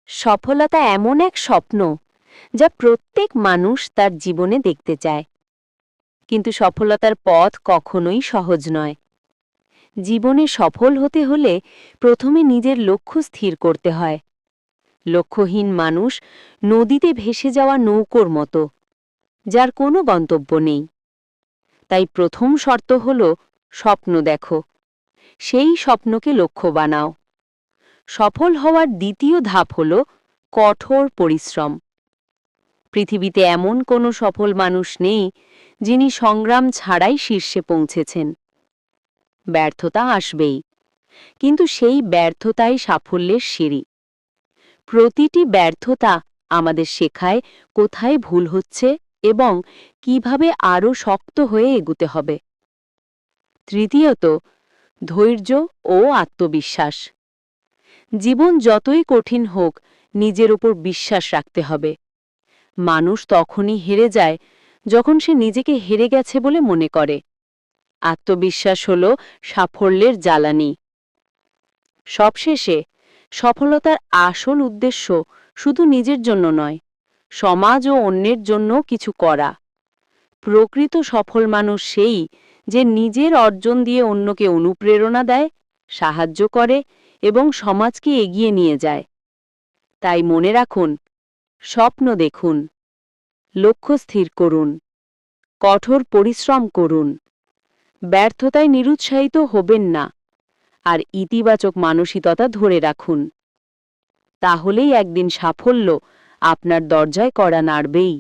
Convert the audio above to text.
সফলতা এমন এক স্বপ্ন যা প্রত্যেক মানুষ তার জীবনে দেখতে চায়, কিন্তু সফলতার পথ কখনোই সহজ নয়। জীবনে সফল হতে হলে প্রথমে নিজের লক্ষ্য স্থির করতে হয়। লক্ষ্যহীন মানুষ নদীতে ভেসে যাওয়া নৌকোর মতো, যার কোনো গন্তব্য নেই। তাই প্রথম শর্ত হল স্বপ্ন দেখো, সেই স্বপ্নকে লক্ষ্য বানাও। সফল হওয়ার দ্বিতীয় ধাপ হল কঠোর পরিশ্রম। পৃথিবীতে এমন কোনো সফল মানুষ নেই যিনি সংগ্রাম ছাড়াই শীর্ষে পৌঁছেছেন। ব্যর্থতা আসবেই, কিন্তু সেই ব্যর্থতাই সাফল্যের সিঁড়ি। প্রতিটি ব্যর্থতা আমাদের শেখায় কোথায় ভুল হচ্ছে এবং কিভাবে আরও শক্ত হয়ে এগুতে হবে। তৃতীয়ত, ধৈর্য ও আত্মবিশ্বাস। জীবন যতই কঠিন হোক, নিজের উপর বিশ্বাস রাখতে হবে। মানুষ তখনই হেরে যায় যখন সে নিজেকে হেরে গেছে বলে মনে করে। আত্মবিশ্বাস হল সাফল্যের জ্বালানি। সবশেষে, সফলতার আসল উদ্দেশ্য শুধু নিজের জন্য নয়, সমাজ ও অন্যের জন্য কিছু করা। প্রকৃত সফল মানুষ সেই যে নিজের অর্জন দিয়ে অন্যকে অনুপ্রেরণা দেয়, সাহায্য করে এবং সমাজকে এগিয়ে নিয়ে যায়। তাই মনে রাখুন, স্বপ্ন দেখুন, লক্ষ্য স্থির করুন, কঠোর পরিশ্রম করুন, ব্যর্থতায় নিরুৎসাহিত হবেন না, আর ইতিবাচক মানসিকতা ধরে রাখুন। তাহলেই একদিন সাফল্য আপনার দরজায় কড়া নাড়বেই।